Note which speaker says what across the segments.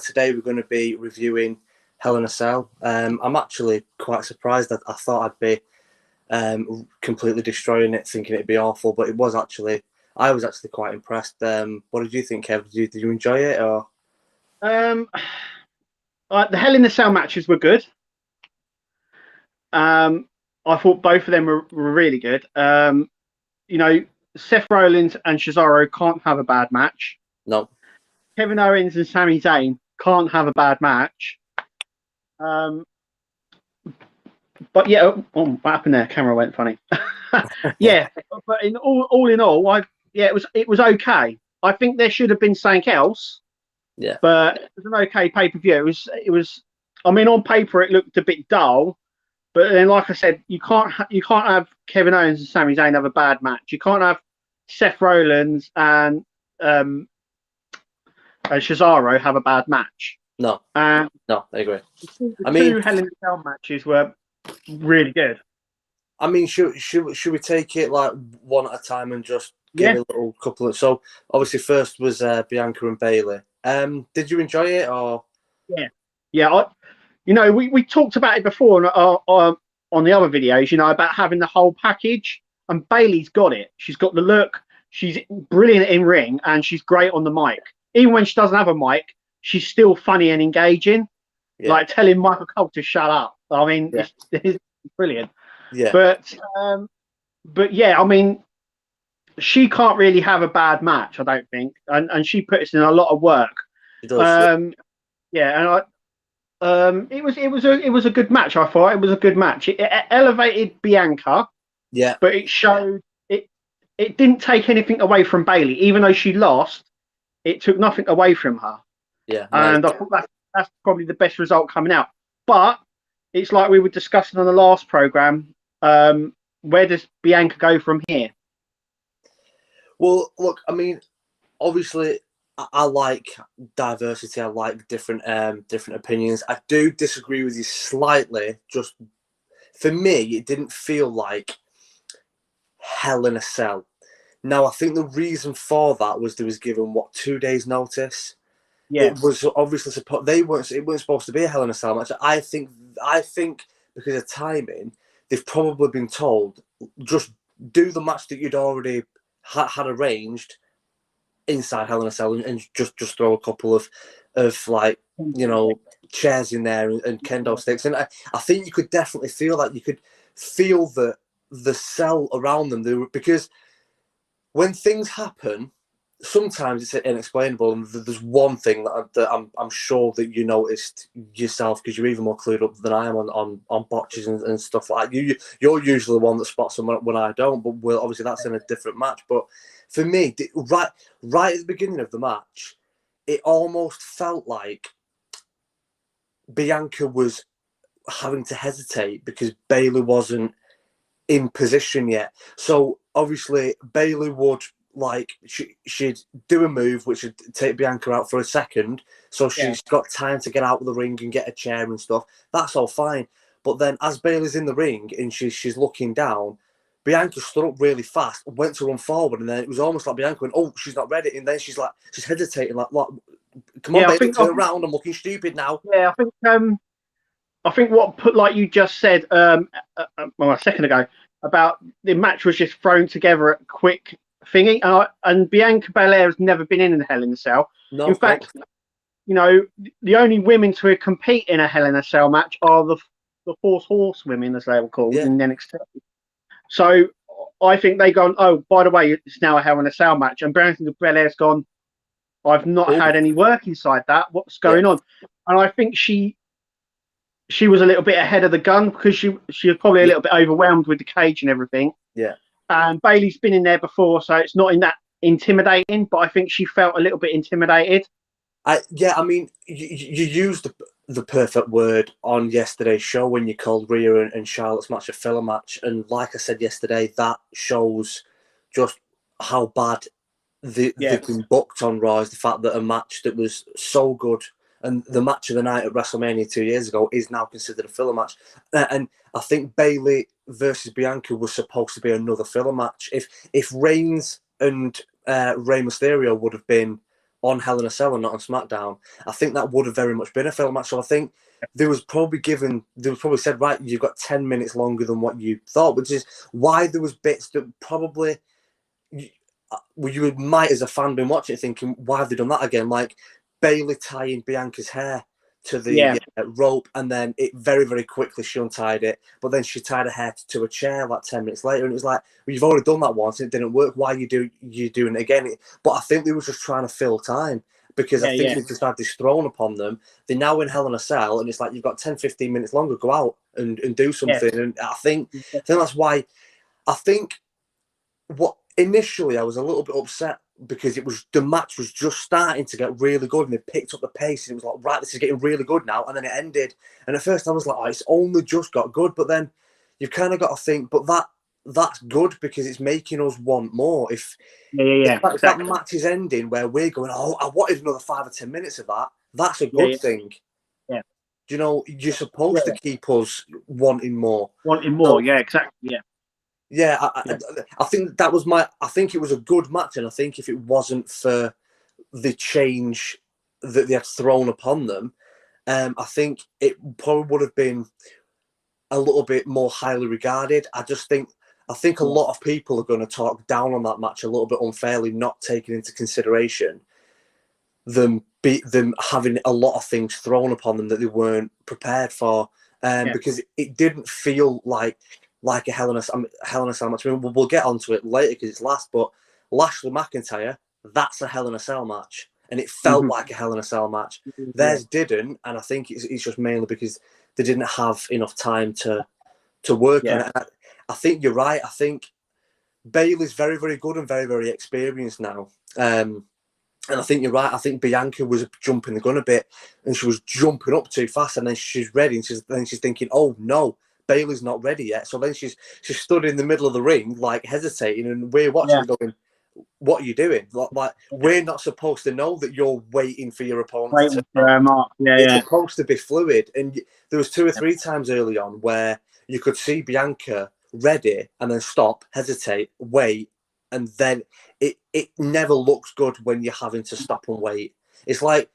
Speaker 1: Today we're going to be reviewing Hell in a Cell. I'm actually quite surprised. I thought I'd be completely destroying it, thinking it'd be awful, but I was actually quite impressed. What did you think, Kev? Did you enjoy it? Or
Speaker 2: Um, the Hell in the Cell matches were good. I thought both of them were really good. Seth Rollins and Cesaro can't have a bad match.
Speaker 1: no?
Speaker 2: Kevin Owens and Sami Zayn can't have a bad match. But yeah, what happened there? Camera went funny. Yeah, but all in all, it was okay. I think there should have been something else,
Speaker 1: Yeah,
Speaker 2: but it was an okay pay per view. It was. I mean, on paper it looked a bit dull, but then, like I said, you can't have Kevin Owens and Sami Zayn have a bad match. You can't have Seth Rollins and Cesaro have a bad match.
Speaker 1: no,
Speaker 2: And
Speaker 1: no, I agree.
Speaker 2: the
Speaker 1: I mean,
Speaker 2: two Hell in a Cell matches were really good.
Speaker 1: should we take it like one at a time and just give
Speaker 2: Yeah,
Speaker 1: a little couple of? So obviously, first was Bianca and Bayley. Did you enjoy it or?
Speaker 2: yeah, yeah. We talked about it before on the other videos. About having the whole package, and Bayley's got it. She's got the look. She's brilliant in ring, and she's great on the mic. Even when she doesn't have a mic, she's still funny and engaging.
Speaker 1: Yeah,
Speaker 2: Like telling Michael Cole to shut up. I mean,
Speaker 1: yeah,
Speaker 2: it's brilliant.
Speaker 1: yeah.
Speaker 2: But yeah, I mean, she can't really have a bad match, I don't think, and she puts in a lot of work.
Speaker 1: It does.
Speaker 2: Um, yeah, and it was a good match. I thought it was a good match. It elevated Bianca,
Speaker 1: Yeah,
Speaker 2: but it showed it. It didn't take anything away from Bayley, even though she lost. It took nothing away from her,
Speaker 1: yeah. No,
Speaker 2: and I thought that's probably the best result coming out. But it's like we were discussing on the last program. Where does Bianca go from here?
Speaker 1: well, look, I mean, obviously, I like diversity. I like different opinions. I do disagree with you slightly. Just for me, it didn't feel like Hell in a Cell. Now, I think the reason for that was they was given what 2 days notice.
Speaker 2: Yeah,
Speaker 1: It was obviously supposed it weren't supposed to be a Hell in a Cell match. I think because of timing, they've probably been told just do the match that you'd already had arranged inside Hell in a Cell and just throw a couple of like chairs in there and kendo sticks. And I think you could definitely feel that. You could feel the cell around them. Because when things happen, sometimes it's inexplainable. And there's one thing that I'm sure that you noticed yourself, because you're even more clued up than I am on botches and stuff like that. You're usually the one that spots them when I don't. But obviously that's in a different match. But for me, right at the beginning of the match, it almost felt like Bianca was having to hesitate because Bayley wasn't in position yet. So obviously Bayley would she'd do a move which would take Bianca out for a second, so
Speaker 2: yeah,
Speaker 1: she's got time to get out of the ring and get a chair and stuff. That's all fine. But then as Bayley's in the ring and she's looking down, Bianca stood up really fast, went to run forward, and then it was almost like Bianca went, "Oh, she's not ready," and then she's hesitating, like, "Come on,
Speaker 2: yeah.
Speaker 1: Bayley, turn around! I'm looking stupid now."
Speaker 2: Yeah, I think what put like you just said a second ago about the match was just thrown together at quick thingy, and Bianca Belair has never been in a Hell in a Cell.
Speaker 1: No,
Speaker 2: In
Speaker 1: of course.
Speaker 2: fact, the only women to compete in a Hell in a Cell match are the Horse Horsewomen, as they were called
Speaker 1: Yeah,
Speaker 2: in NXT. So I think they gone. Oh, by the way, it's now a Hell in a Cell match, and Bianca Belair's gone. I've not
Speaker 1: oh,
Speaker 2: had any work inside that. What's
Speaker 1: yeah,
Speaker 2: going on? And I think she was a little bit ahead of the gun because she was probably a
Speaker 1: yeah,
Speaker 2: little bit overwhelmed with the cage and everything.
Speaker 1: yeah.
Speaker 2: And Bayley's been in there before, so it's not in that intimidating. But I think she felt a little bit intimidated.
Speaker 1: I mean, you used the perfect word on yesterday's show when you called Rhea and Charlotte's match a filler match. And like I said yesterday, that shows just how bad
Speaker 2: Yeah,
Speaker 1: they've been booked on Raw. Is the fact that a match that was so good and the match of the night at WrestleMania 2 years ago is now considered a filler match. And I think Bayley versus Bianca was supposed to be another filler match. If Reigns and Rey Mysterio would have been on Hell in a Cell and not on SmackDown, I think that would have very much been a failed match. So I think there was probably said, right, you've got 10 minutes longer than what you thought, which is why there was bits that probably you might, as a fan, been watching it thinking, why have they done that again? Like Bayley tying Bianca's hair to the rope, and then it very, very quickly she untied it, but then she tied her hair to a chair like 10 minutes later, and it was like, well, you've already done that once and it didn't work, why are you doing it again? But I think they were just trying to fill time, because I think they just had this thrown upon them. They're now in Hell in a Cell, and it's like, you've got 10-15 minutes longer, go out and do something. And I think that's why I think what initially I was a little bit upset, because the match was just starting to get really good, and they picked up the pace, and it was like, right, this is getting really good now, and then it ended. And at first I was like, oh, it's only just got good, but then you've kind of got to think, but that's good, because it's making us want more. If that match is ending where we're going, oh, I wanted another 5 or 10 minutes of that, that's a good thing.
Speaker 2: Yeah.
Speaker 1: You know, you're supposed to keep us wanting more.
Speaker 2: Yeah, exactly. Yeah.
Speaker 1: Yeah, I think that was I think it was a good match, and I think if it wasn't for the change that they had thrown upon them, I think it probably would have been a little bit more highly regarded. I think a lot of people are going to talk down on that match a little bit unfairly, not taking into consideration them having a lot of things thrown upon them that they weren't prepared for, because it didn't feel like a Hell in a Cell match. I mean, we'll get onto it later because it's last, but Lashley McIntyre, that's a Hell in a Cell match, and it felt like a Hell in a Cell match. Theirs didn't, and I think it's just mainly because they didn't have enough time to work on it. I think you're right. I think Bayley's very, very good and very, very experienced now. And I think you're right. I think Bianca was jumping the gun a bit, and she was jumping up too fast, and then she's ready, and she's thinking, oh no, Bayley's not ready yet. So then she's stood in the middle of the ring, like hesitating, and we're watching going, what are you doing? Like we're not supposed to know that you're waiting for your opponent to
Speaker 2: mark.
Speaker 1: It's supposed to be fluid. And there was 2 or 3 times early on where you could see Bianca ready and then stop, hesitate, wait, and then it never looks good when you're having to stop and wait. It's like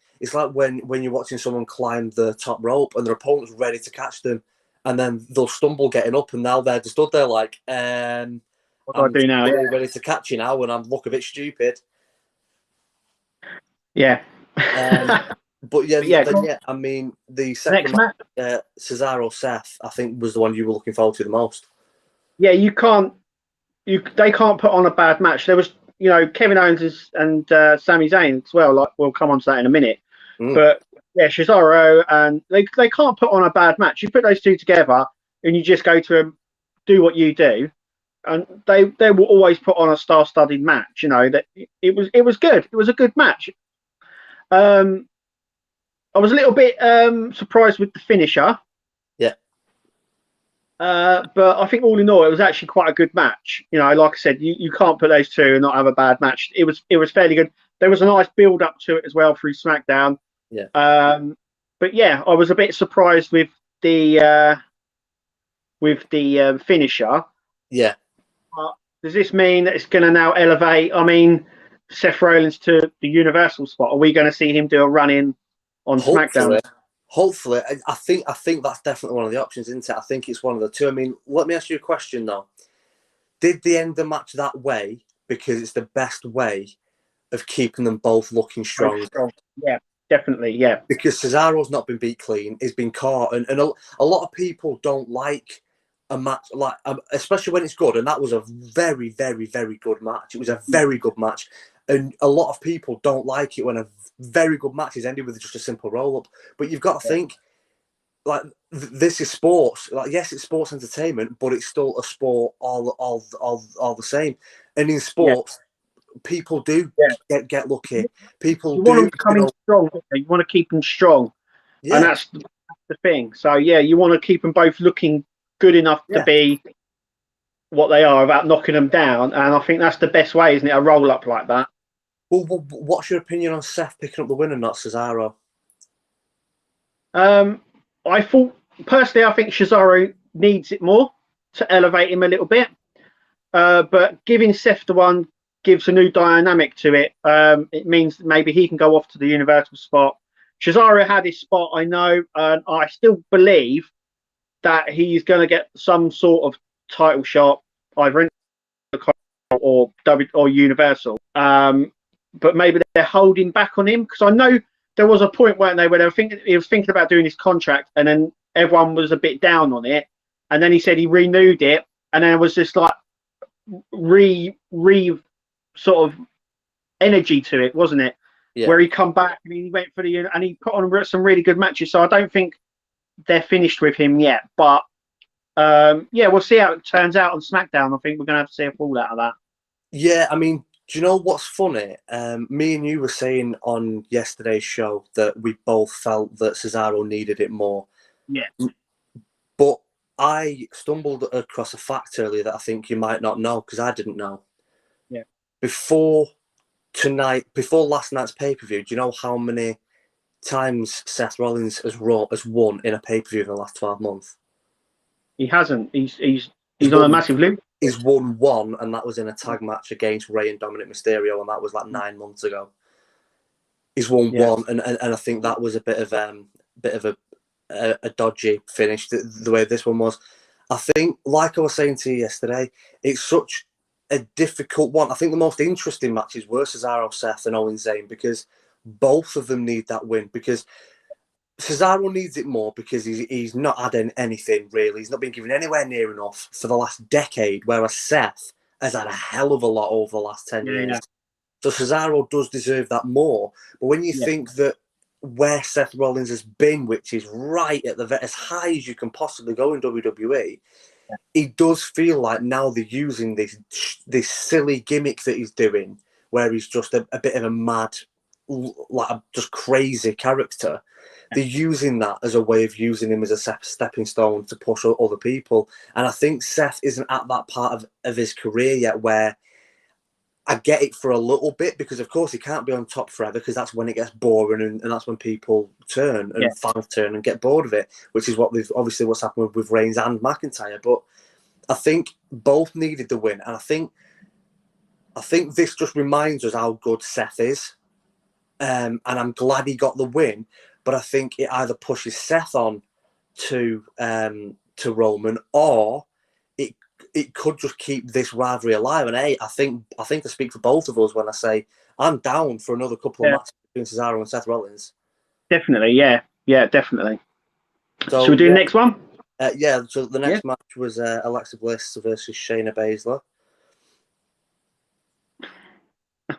Speaker 1: when you're watching someone climb the top rope and their opponent's ready to catch them, and then they'll stumble getting up, and now they're just stood there like,
Speaker 2: what do I do now?
Speaker 1: Really ready to catch you now, and I look a bit stupid.
Speaker 2: Yeah.
Speaker 1: But I mean, the second match, Cesaro Seth, I think was the one you were looking forward to the most.
Speaker 2: Yeah, they can't put on a bad match. There was, Kevin Owens and Sami Zayn as well. Like, we'll come on to that in a minute. But yeah, Cesaro, and they can't put on a bad match. You put those two together, and you just go to them, do what you do, and they will always put on a star-studded match. That it was good. It was a good match. I was a little bit surprised with the finisher.
Speaker 1: Yeah.
Speaker 2: But I think all in all, it was actually quite a good match. Like I said, you can't put those two and not have a bad match. It was fairly good. There was a nice build up to it as well through SmackDown.
Speaker 1: Yeah.
Speaker 2: But yeah, I was a bit surprised with the finisher.
Speaker 1: Yeah.
Speaker 2: Does this mean that it's going to now elevate? I mean, Seth Rollins to the Universal spot. Are we going to see him do a run in on SmackDown?
Speaker 1: Hopefully, I think that's definitely one of the options, isn't it? I think it's one of the two. I mean, let me ask you a question though. Did they end the match that way because it's the best way of keeping them both looking strong?
Speaker 2: Yeah, definitely. Yeah,
Speaker 1: because Cesaro's not been beat clean; he's been caught, and a lot of people don't like a match like, especially when it's good. And that was a very, very, very good match. It was a very good match, and a lot of people don't like it when a very good match is ended with just a simple roll up. But you've got to think, like, this is sports. Like, yes, it's sports entertainment, but it's still a sport all the same. And in sports, people do get lucky. People
Speaker 2: you want them coming strong. You want to keep them strong, and that's the thing. So yeah, you want to keep them both looking good enough to be what they are without knocking them down. And I think that's the best way, isn't it? A roll up like that.
Speaker 1: Well, what's your opinion on Seth picking up the win and not Cesaro?
Speaker 2: I think Cesaro needs it more to elevate him a little bit. But giving Seth the one gives a new dynamic to it. It means maybe he can go off to the Universal spot. Cesaro had his spot, I know, and I still believe that he's going to get some sort of title shot, either in the or Universal. But maybe they're holding back on him, because I know there was a point, weren't they, where he was thinking about doing his contract, and then everyone was a bit down on it, and then he said he renewed it, and then it was just like re sort of energy to it, wasn't it? Yeah. Where he come back and he went for and he put on some really good matches. So I don't think they're finished with him yet, but yeah, we'll see how it turns out on SmackDown. I think we're gonna have to see a fall out of that.
Speaker 1: Yeah, I mean, do you know what's funny? Me and you were saying on yesterday's show that we both felt that Cesaro needed it more.
Speaker 2: Yeah.
Speaker 1: But I stumbled across a fact earlier that I think you might not know, because I didn't know.
Speaker 2: Yeah.
Speaker 1: Before last night's pay-per-view, do you know how many times Seth Rollins has won in a pay-per-view in the last 12 months?
Speaker 2: He hasn't. He's on a massive loop.
Speaker 1: He's won one, and that was in a tag match against Rey and Dominic Mysterio, and that was like 9 months ago. He's won one, and I think that was a bit of a dodgy finish, the way this one was. I think, like I was saying to you yesterday, it's such a difficult one. I think the most interesting matches were Cesaro, Seth, and Owens Zayn, because both of them need that win. Because Cesaro needs it more because he's not had anything really. He's not been given anywhere near enough for the last decade, whereas Seth has had a hell of a lot over the last 10 years. Yeah. So Cesaro does deserve that more. But when you think that where Seth Rollins has been, which is right at as high as you can possibly go in WWE, it does feel like now they're using this silly gimmick that he's doing, where he's just a bit of a mad, like a just crazy character. They're using that as a way of using him as a stepping stone to push other people. And I think Seth isn't at that part of his career yet where I get it for a little bit, because of course he can't be on top forever, because that's when it gets boring, and that's when people turn and fans turn and get bored of it, which is what's happened with Reigns and McIntyre. But I think both needed the win, and I think this just reminds us how good Seth is, and I'm glad he got the win. But I think it either pushes Seth on to Roman, or it could just keep this rivalry alive. And I think I speak for both of us when I say I'm down for another couple of matches between Cesaro and Seth Rollins.
Speaker 2: Definitely, yeah, definitely. So should we do the next one?
Speaker 1: Yeah. So the next match was Alexa Bliss versus Shayna Baszler.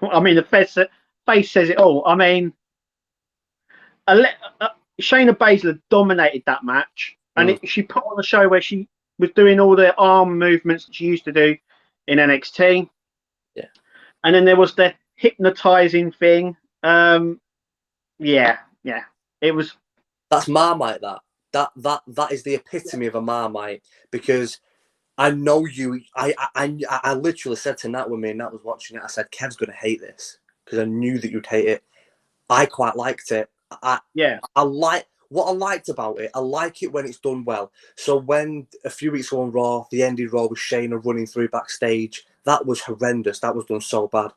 Speaker 2: I mean, the face says it all. I mean, Shayna Baszler dominated that match, and she put on a show where she was doing all the arm movements that she used to do in NXT.
Speaker 1: Yeah.
Speaker 2: And then there was the hypnotizing thing. It was.
Speaker 1: That's Marmite. That is the epitome of a Marmite, because I know you. I literally said to Nat when me and Nat was watching it, I said Kev's gonna hate this, because I knew that you'd hate it. I quite liked it. What I liked about it, I like it when it's done well. So when a few weeks ago on Raw, the ended Raw with Shayna running through backstage, that was horrendous. That was done so bad.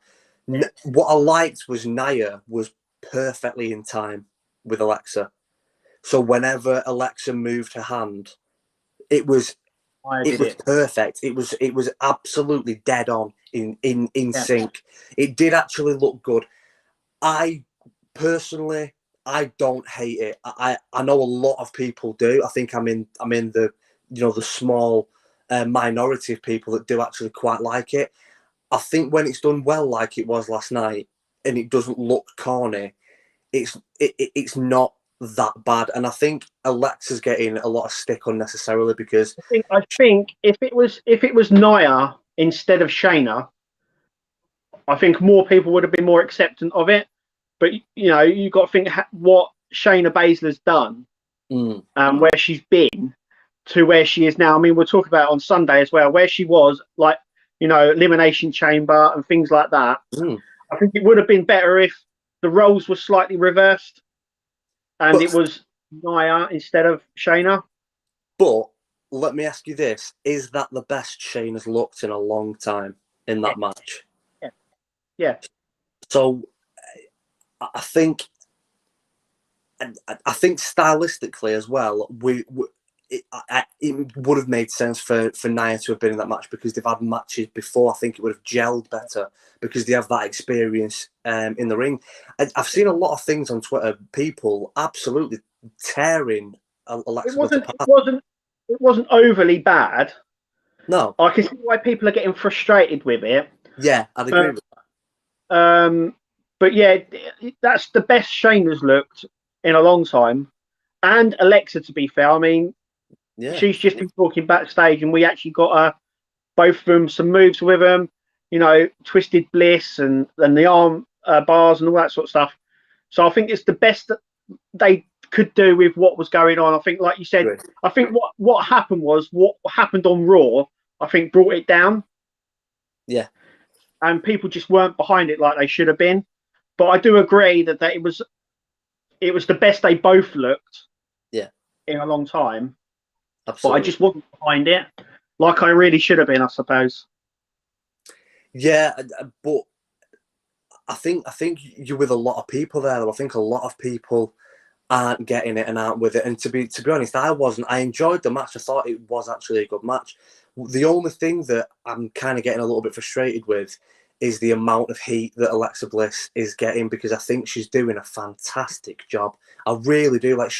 Speaker 1: What I liked was Nia was perfectly in time with Alexa. So whenever Alexa moved her hand, it was perfect. It was absolutely dead on in sync. It did actually look good. I personally, I don't hate it. I know a lot of people do. I think I'm in the the small minority of people that do actually quite like it. I think when it's done well, like it was last night, and it doesn't look corny, it's not that bad. And I think Alexa's getting a lot of stick unnecessarily, because
Speaker 2: I think if it was Nia instead of Shayna, I think more people would have been more acceptant of it. But you've got to think what Shayna Baszler's done, where she's been to where she is now. I mean, we'll talk about it on Sunday as well, where she was, like, Elimination Chamber and things like that. I think it would have been better if the roles were slightly reversed and it was Nia instead of Shayna.
Speaker 1: But let me ask you this: is that the best Shayna's looked in a long time in that match?
Speaker 2: Yeah. Yeah.
Speaker 1: So I think, I think stylistically as well, it would have made sense for Nia to have been in that match because they've had matches before. I think it would have gelled better because they have that experience in the ring. I've seen a lot of things on Twitter, people absolutely tearing
Speaker 2: It
Speaker 1: Alexa Bliss
Speaker 2: wasn't. It
Speaker 1: apart.
Speaker 2: wasn't. It wasn't overly bad.
Speaker 1: No,
Speaker 2: I can see why people are getting frustrated with it.
Speaker 1: yeah, I'd agree with
Speaker 2: Um, but yeah, that's the best Shane has looked in a long time. And Alexa, to be fair, I mean,
Speaker 1: that. Yeah,
Speaker 2: she's just been talking backstage, and we actually got both of them some moves with them. You know, twisted bliss and the arm bars and all that sort of stuff. So I think it's the best that they could do with what was going on. I think, like you said,
Speaker 1: great.
Speaker 2: I think what happened was what happened on Raw. I think brought it down,
Speaker 1: Yeah,
Speaker 2: and people just weren't behind it like they should have been. But I do agree that it was the best they both looked
Speaker 1: yeah,
Speaker 2: in a long time. But I
Speaker 1: absolutely.
Speaker 2: just wasn't behind it like I really should have been, I suppose.
Speaker 1: Yeah, but I think you're with a lot of people there. I think a lot of people aren't getting it and aren't with it. And to be honest, I wasn't. I enjoyed the match. I thought it was actually a good match. The only thing that I'm kind of getting a little bit frustrated with is the amount of heat that Alexa Bliss is getting because I think she's doing a fantastic job. I really do. Like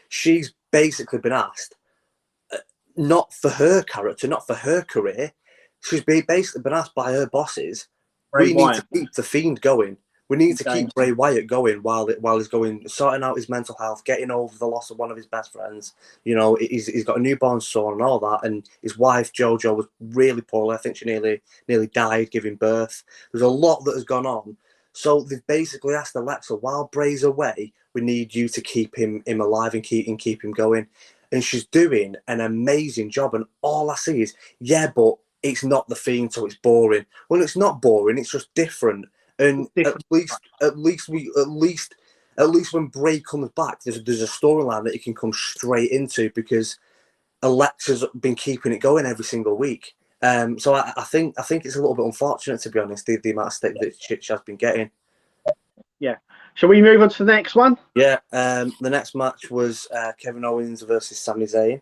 Speaker 1: she's basically been asked, not for her character, not for her career. She's basically been asked by her bosses,
Speaker 2: Bray
Speaker 1: we need to
Speaker 2: Wyatt.
Speaker 1: keep the Fiend going. We need to
Speaker 2: Okay.
Speaker 1: keep Bray Wyatt going while he's going, sorting out his mental health, getting over the loss of one of his best friends. You know, he's got a newborn son and all that, and his wife JoJo was really poorly. I think she nearly died giving birth. There's a lot that has gone on. So they've basically asked Alexa, while Bray's away, we need you to keep him alive and keep him going. And she's doing an amazing job. And all I see is, yeah, but it's not the Fiend, so it's boring. Well, it's not boring. It's just different. And
Speaker 2: Different.
Speaker 1: at least when Bray comes back, there's a storyline that he can come straight into because Alexa's been keeping it going every single week. So I think it's a little bit unfortunate, to be honest, the amount of stick that she has been getting.
Speaker 2: Yeah. Shall we move on to the next one?
Speaker 1: Yeah. The next match was Kevin Owens versus Sami Zayn.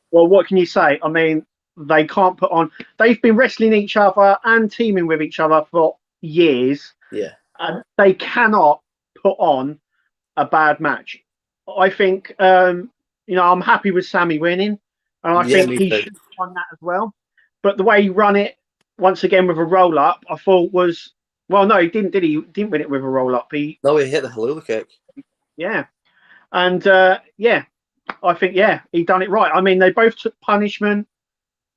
Speaker 2: Well, what can you say? I mean, they can't put on. They've been wrestling each other and teaming with each other for years,
Speaker 1: Yeah.
Speaker 2: and they cannot put on a bad match. I think, I'm happy with Sammy winning, and I
Speaker 1: Yeah,
Speaker 2: think
Speaker 1: me
Speaker 2: he
Speaker 1: too.
Speaker 2: should have won that as well. But the way he run it once again with a roll up, I thought was well, no, he didn't. Did he? He didn't win it with a roll up.
Speaker 1: No, he hit the Helula kick.
Speaker 2: Yeah, and I think he done it right. I mean, they both took punishment.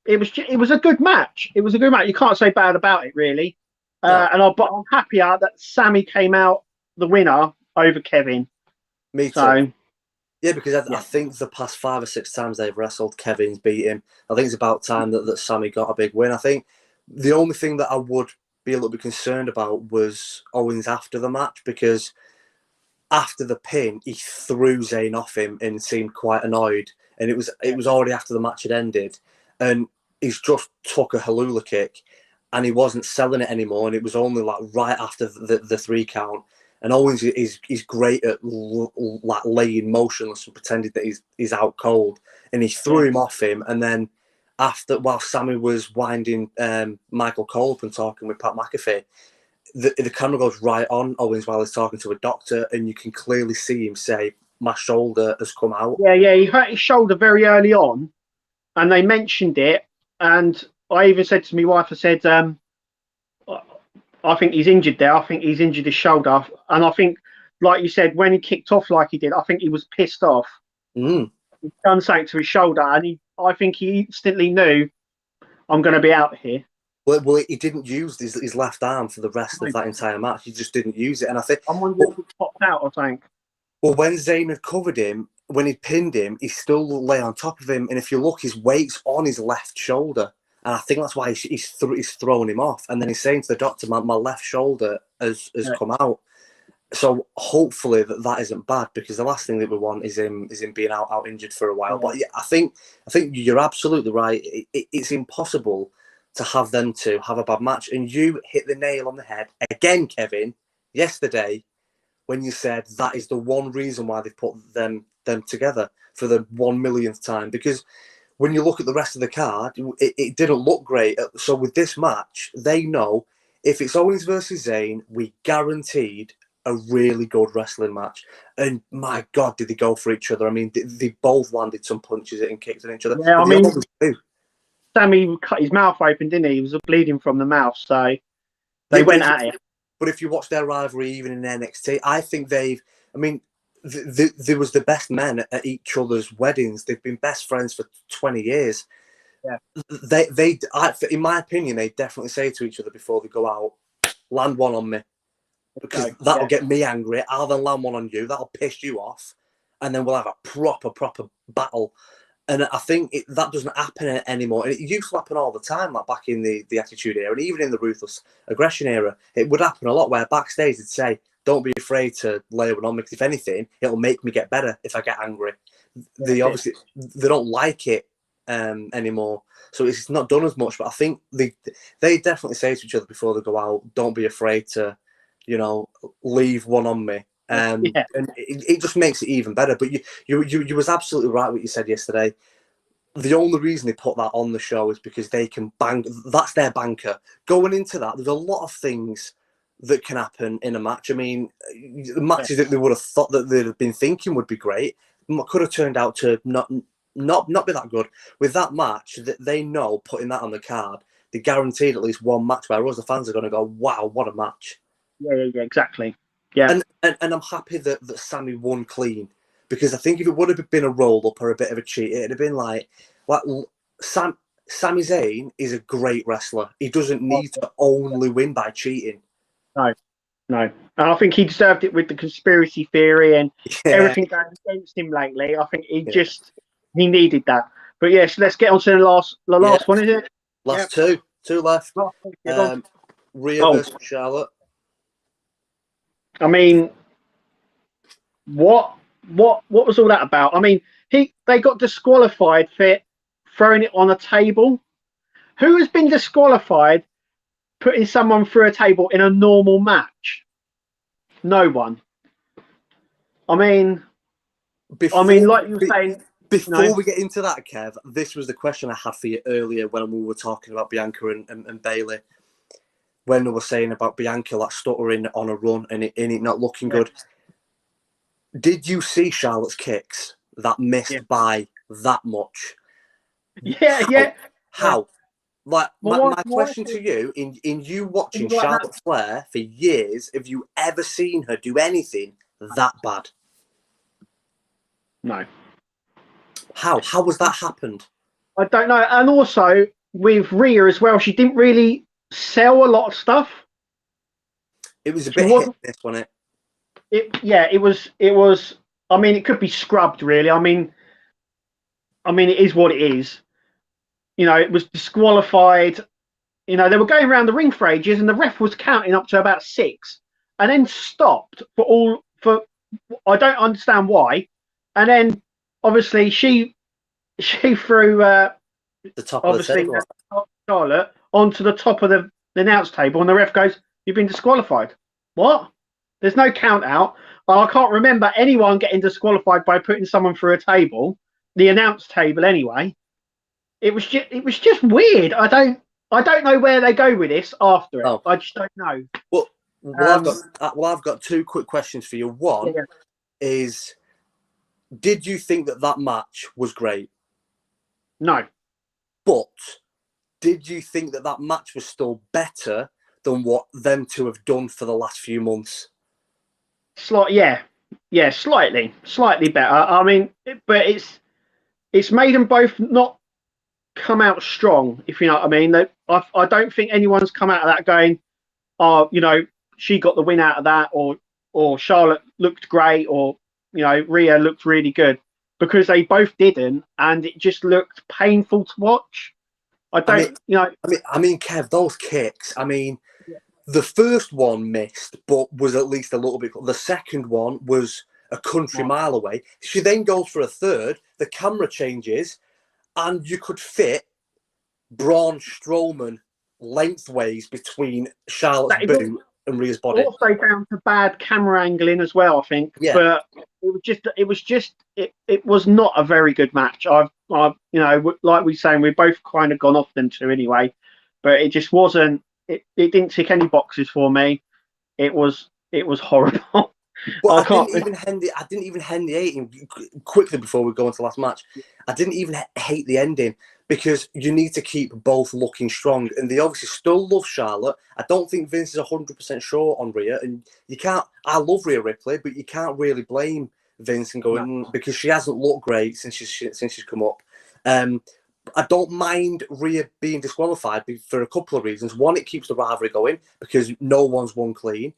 Speaker 2: It was a good match. It was a good match. You can't say bad about it, really.
Speaker 1: No.
Speaker 2: But I'm happier that Sammy came out the winner over Kevin.
Speaker 1: Me too.
Speaker 2: So
Speaker 1: Yeah, because I
Speaker 2: yeah,
Speaker 1: think the past 5 or 6 times they've wrestled, Kevin's beat him. I think it's about time that Sammy got a big win. I think the only thing that I would be a little bit concerned about was Owens after the match, because after the pin, he threw Zayn off him and seemed quite annoyed. And it was already after the match had ended. And he's just took a Helula kick and he wasn't selling it anymore. And it was only like right after the 3 count. And Owens is great at like laying motionless and pretending that he's out cold. And he threw him off him. And then while Sammy was winding Michael Cole up and talking with Pat McAfee, the camera goes right on Owens while he's talking to a doctor, and you can clearly see him say, "My shoulder has come out."
Speaker 2: yeah, he hurt his shoulder very early on, and they mentioned it. And I even said to my wife, I said, I think he's injured there. I think he's injured his shoulder, and I think, like you said, when he kicked off like he did, I think he was pissed off.
Speaker 1: Mm.
Speaker 2: He done something to his shoulder, and I think he instantly knew, I'm going to be out here.
Speaker 1: Well, he didn't use his left arm for the rest of that entire match. He just didn't use it, and I think.
Speaker 2: I'm wondering if he popped out, I think.
Speaker 1: Well, when Zayn had covered him, when he pinned him, he still lay on top of him, and if you look, his weight's on his left shoulder, and I think that's why he's thrown him off. And then he's saying to the doctor, "My left shoulder has come out." So hopefully that isn't bad, because the last thing that we want is him being out injured for a while. But yeah, I think you're absolutely right. It's impossible to have them two have a bad match. And you hit the nail on the head again, Kevin, yesterday when you said that is the one reason why they've put them together for the 1 millionth time. Because when you look at the rest of the card, it didn't look great. So with this match, they know if it's Owens versus Zayn, we guaranteed a really good wrestling match. And my God, did they go for each other? I mean, they both landed some punches and kicks at each other.
Speaker 2: Yeah, I mean, Sammy cut his mouth open, didn't he? He was bleeding from the mouth, so they went at it.
Speaker 1: But if you watch their rivalry, even in NXT, I think they've. I mean, they was the best men at each other's weddings. They've been best friends for 20 years.
Speaker 2: Yeah.
Speaker 1: In my opinion, they definitely say to each other before they go out, "Land one on me," because that'll get me angry. I'll then land one on you. That'll piss you off, and then we'll have a proper battle. And I think that doesn't happen anymore. And it used to happen all the time, like back in the Attitude Era, and even in the Ruthless Aggression Era. It would happen a lot where backstage they'd say, "Don't be afraid to lay one on me, because if anything, it'll make me get better if I get angry." They obviously they don't like it anymore, so it's not done as much. But I think they definitely say to each other before they go out, "Don't be afraid to, leave one on me." And it just makes it even better. But you was absolutely right what you said yesterday. The only reason they put that on the show is because they can bang. That's their banker. Going into that, there's a lot of things that can happen in a match. I mean, the matches that they would have thought that they'd have been thinking would be great could have turned out to not be that good. With that match, they know putting that on the card, they guaranteed at least one match where the fans are going to go, "Wow, what a match!"
Speaker 2: Yeah, exactly. Yeah,
Speaker 1: and I'm happy that Sammy won clean, because I think if it would have been a roll up or a bit of a cheat, it'd have been like Sami Zayn is a great wrestler. He doesn't need to only win by cheating.
Speaker 2: No. And I think he deserved it with the conspiracy theory and everything going against him lately. I think he needed that. But yes, let's get on to the last one, is it?
Speaker 1: Last two left. Rhea versus Charlotte.
Speaker 2: I mean, what was all that about? I mean, they got disqualified for throwing it on a table. Who has been disqualified putting someone through a table in a normal match? No one. I mean, like you were saying.
Speaker 1: Before we get into that, Kev, this was the question I had for you earlier when we were talking about Bianca and Bayley. When we were saying about Bianca like stuttering on a run and it not looking good. Did you see Charlotte's kicks that missed by that much?
Speaker 2: Yeah.
Speaker 1: How? Like my question to you, in you watching Charlotte Flair for years, have you ever seen her do anything that bad?
Speaker 2: No.
Speaker 1: How was that happened?
Speaker 2: I don't know. And also with Rhea as well, she didn't really sell a lot of stuff.
Speaker 1: It was a bit hit this, wasn't it?
Speaker 2: It was. I mean, it could be scrubbed, really. I mean, it is what it is. It was disqualified. They were going around the ring for ages, and the ref was counting up to about 6, and then stopped for I don't understand why. And then obviously she threw
Speaker 1: the top of the table.
Speaker 2: Charlotte onto the top of the announce table, and the ref goes, "You've been disqualified." What? There's no count out. I can't remember anyone getting disqualified by putting someone through a table, the announce table anyway. It was just weird. I don't know where they go with this after it. I just don't know.
Speaker 1: Well, I've got 2 quick questions for you. One is, did you think that match was great?
Speaker 2: No.
Speaker 1: But did you think that match was still better than what them two have done for the last few months?
Speaker 2: Slightly better. I mean, but it's made them both not come out strong, if you know what I mean. I don't think anyone's come out of that going, "Oh, she got the win out of that," or Charlotte looked great, or Rhea looked really good, because they both didn't, and it just looked painful to watch. I mean,
Speaker 1: Kev, those kicks. I mean, the first one missed, but was at least a little bit. The second one was a country mile away. She then goes for a third. The camera changes, and you could fit Braun Strowman lengthways between Charlotte's
Speaker 2: That is
Speaker 1: boot and Rhea's body.
Speaker 2: also down to bad camera angling as well, I think.
Speaker 1: Yeah.
Speaker 2: But it was not a very good match. I've you know, like we saying, we've both kind of gone off them two anyway, but it just wasn't. It didn't tick any boxes for me. It was horrible.
Speaker 1: But I didn't even hand the ending quickly before we go into the last match. I didn't even hate the ending because you need to keep both looking strong, and they obviously still love Charlotte. I don't think Vince is 100% sure on Rhea, and you can't. I love Rhea Ripley, but you can't really blame Vince and going because she hasn't looked great since she's come up. I don't mind Rhea being disqualified for a couple of reasons. One, it keeps the rivalry going because no one's won clean.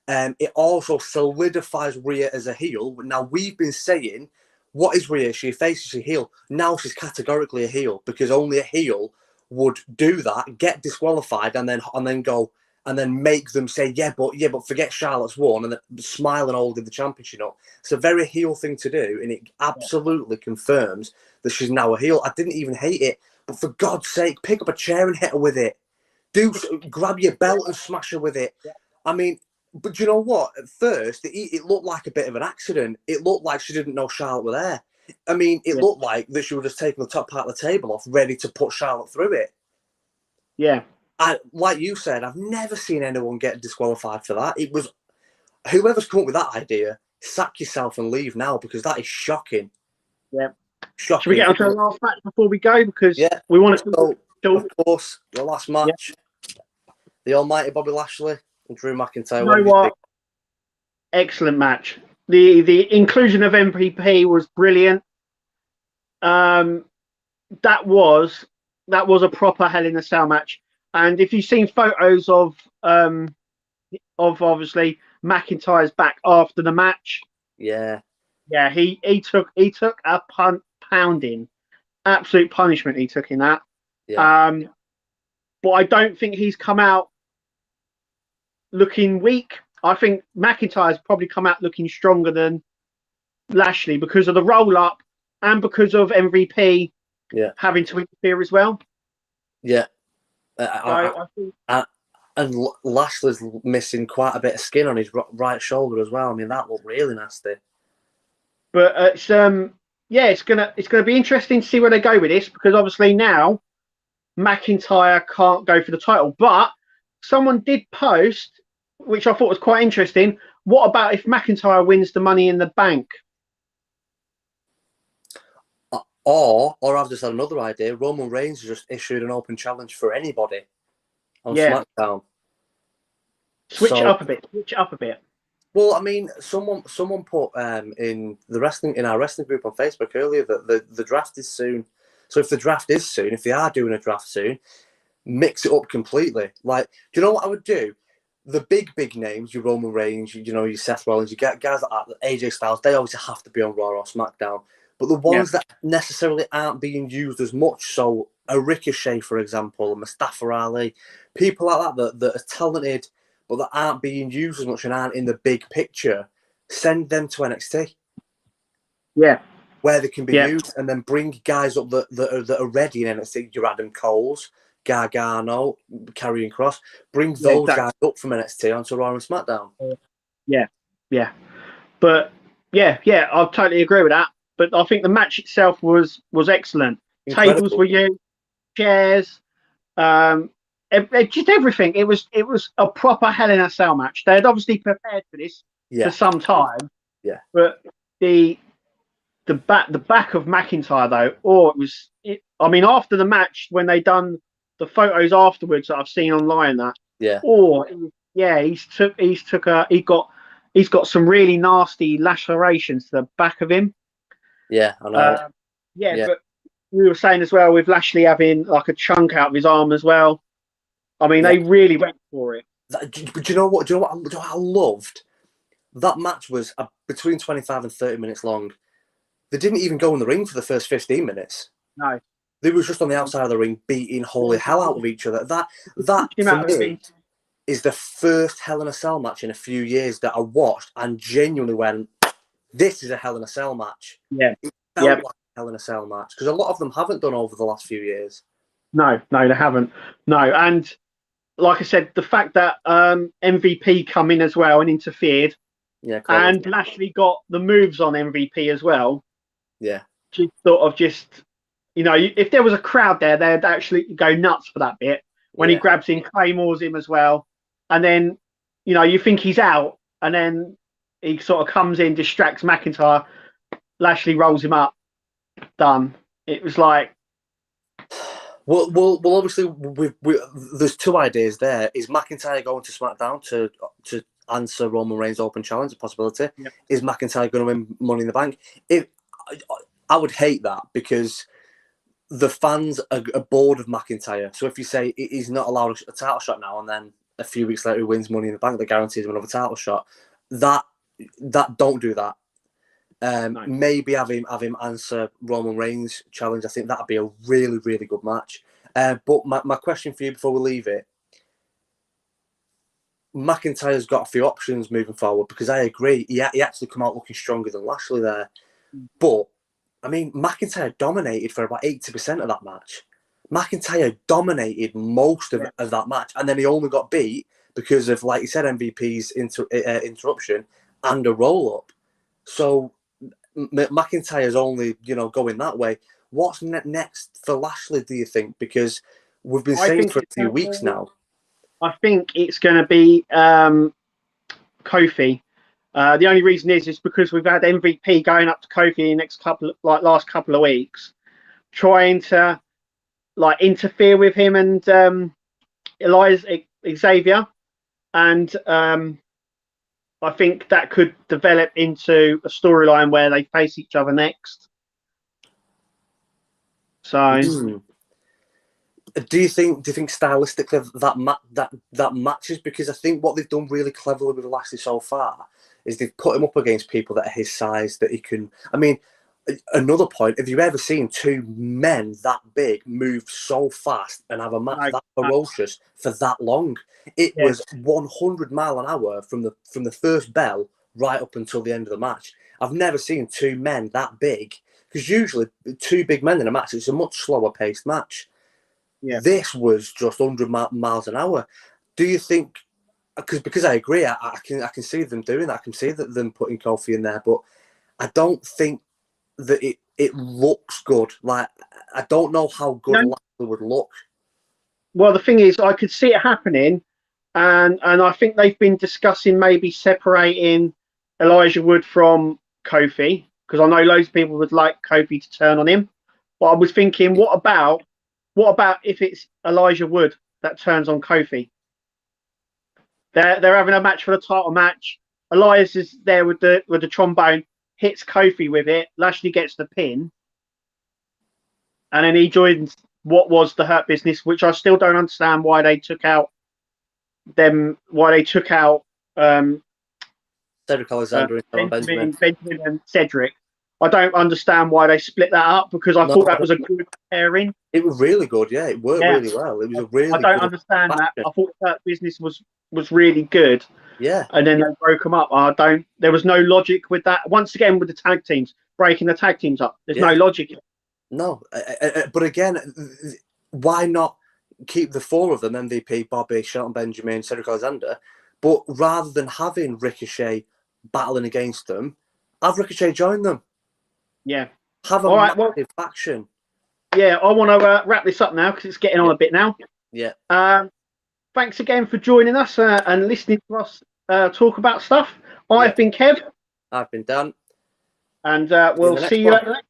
Speaker 1: It also solidifies Rhea as a heel. Now, we've been saying, what is Rhea? She faces, she heel. Now she's categorically a heel because only a heel would do that, get disqualified, and then go and then make them say, yeah, but forget Charlotte's won, and then smile and hold the championship up. It's a very heel thing to do, and it absolutely confirms that she's now a heel. I didn't even hate it, but for God's sake, pick up a chair and hit her with it. Grab your belt and smash her with it. I mean, but you know what? At first, it looked like a bit of an accident. It looked like she didn't know Charlotte were there. I mean, it looked like that she would have taken the top part of the table off, ready to put Charlotte through it.
Speaker 2: Yeah.
Speaker 1: Like you said, I've never seen anyone get disqualified for that. It was whoever's come up with that idea, sack yourself and leave now because that is shocking.
Speaker 2: Yeah.
Speaker 1: Shocking.
Speaker 2: Should we get on to the last match before we go? Because we want to.
Speaker 1: Of course, the last match. The almighty Bobby Lashley and Drew McIntyre.
Speaker 2: You know what? Excellent match. The inclusion of MVP was brilliant. That was a proper Hell in a Cell match. And if you've seen photos of obviously McIntyre's back after the match, he took a pounding, absolute punishment he took in that. But I don't think he's come out looking weak. I think McIntyre's probably come out looking stronger than Lashley because of the roll up and because of MVP having to interfere as well.
Speaker 1: Yeah. And Lashley's missing quite a bit of skin on his right shoulder as well. I mean, that looked really nasty.
Speaker 2: But it's gonna be interesting to see where they go with this because obviously now McIntyre can't go for the title. But someone did post, which I thought was quite interesting. What about if McIntyre wins the Money in the Bank?
Speaker 1: Or I've just had another idea. Roman Reigns has just issued an open challenge for anybody on SmackDown.
Speaker 2: Switch it up a bit.
Speaker 1: Well, I mean, someone put in our wrestling group on Facebook earlier that the draft is soon. So if the draft is soon, if they are doing a draft soon, mix it up completely. Like, do you know what I would do? The big names, your Roman Reigns, your Seth Rollins, you get guys like that, AJ Styles, they obviously have to be on Raw or SmackDown. But the ones that necessarily aren't being used as much, so a Ricochet, for example, a Mustafa Ali, people like that are talented, but that aren't being used as much and aren't in the big picture, send them to NXT.
Speaker 2: Yeah.
Speaker 1: Where they can be used, and then bring guys up that are ready in NXT. Your Adam Coles, Gargano, Karrion Kross. Bring those guys up from NXT onto Raw and SmackDown.
Speaker 2: Yeah. But I totally agree with that. But I think the match itself was excellent. Incredible. Tables were used, chairs, just everything. It was a proper Hell in a Cell match. They had obviously prepared for this for some time. Yeah. But the back of McIntyre though, I mean, after the match when they done the photos afterwards that I've seen online, he's got some really nasty lacerations to the back of him.
Speaker 1: Yeah, I know.
Speaker 2: But we were saying as well with Lashley having like a chunk out of his arm as well. I mean, they really went for it.
Speaker 1: But do you know what? I loved? That match was between 25 and 30 minutes long. They didn't even go in the ring for the first 15 minutes.
Speaker 2: No.
Speaker 1: They was just on the outside of the ring beating holy hell out of each other. That for me is the first Hell in a Cell match in a few years that I watched and genuinely went, this is a Hell in a Cell match.
Speaker 2: Yeah.
Speaker 1: It felt like a Hell in a Cell match because a lot of them haven't done over the last few years.
Speaker 2: No, they haven't. No, and like I said, the fact that MVP come in as well and interfered,
Speaker 1: Yeah,
Speaker 2: and Lashley got the moves on MVP as well.
Speaker 1: Yeah.
Speaker 2: Just sort of if there was a crowd there, they'd actually go nuts for that bit when he grabs him, claymores him as well, and then you think he's out, and then he sort of comes in, distracts McIntyre, Lashley rolls him up, done. It was like,
Speaker 1: well. Obviously, there's two ideas there. Is McIntyre going to SmackDown to answer Roman Reigns' open challenge? A possibility.
Speaker 2: Yep.
Speaker 1: Is McIntyre going to win Money in the Bank? I would hate that, because the fans are bored of McIntyre. So if you say he's not allowed a title shot now, and then a few weeks later he wins Money in the Bank that guarantees him another title shot, that don't do that. No. Maybe have him answer Roman Reigns' challenge. I think that'd be a really, really good match. But my question for you before we leave it, McIntyre's got a few options moving forward, because I agree, he actually come out looking stronger than Lashley there. But I mean, McIntyre dominated for about 80% of that match. McIntyre dominated most of that match, and then he only got beat because of, like you said, MVP's interruption and a roll-up. So McIntyre's only, going that way. What's next for Lashley, do you think? Because we've been saying for a few weeks now.
Speaker 2: I think it's going to be Kofi. The only reason is because we've had MVP going up to Kofi in the last couple of weeks, trying to interfere with him and Xavier, and I think that could develop into a storyline where they face each other next. So,
Speaker 1: do you think stylistically that matches? Because I think what they've done really cleverly with Lashley so far is they've put him up against people that are his size, that he can. I mean, another point: have you ever seen two men that big move so fast and have a match that ferocious for that long? It was 100 mile an hour from the first bell right up until the end of the match. I've never seen two men that big, because usually two big men in a match, it's a much slower paced match. Yeah. This was just 100 miles an hour. Do you think? Because I agree, I can see them doing that. I can see that them putting Kofi in there, but I don't think that it looks good. Like, I don't know how good Lashley would look.
Speaker 2: Well, the thing is, I could see it happening, and I think they've been discussing maybe separating Elijah Wood from Kofi, because I know loads of people would like Kofi to turn on him. But I was thinking, what about if it's Elijah Wood that turns on Kofi? They're having a match for the title match. Elias is there with the trombone, hits Kofi with it. Lashley gets the pin, and then he joins what was the Hurt Business, which I still don't understand why they took out them. Why they took out
Speaker 1: Cedric Alexander and
Speaker 2: Benjamin and Cedric. I don't understand why they split that up, because I thought that was a good pairing.
Speaker 1: It was really good, yeah. It worked really well. It was a really.
Speaker 2: I don't understand that. I thought that business was really good.
Speaker 1: Yeah.
Speaker 2: And then they broke them up. There was no logic with that. Once again, with the tag teams, breaking the tag teams up. There's no logic.
Speaker 1: No, but again, why not keep the four of them: MVP, Bobby, Shelton Benjamin, Cedric Alexander? But rather than having Ricochet battling against them, have Ricochet join them.
Speaker 2: Yeah.
Speaker 1: Have a massive faction.
Speaker 2: Yeah, I want to wrap this up now, because it's getting on a bit now.
Speaker 1: Yeah.
Speaker 2: Thanks again for joining us and listening to us talk about stuff. I've been Kev.
Speaker 1: I've been Dan.
Speaker 2: And we'll see you at the next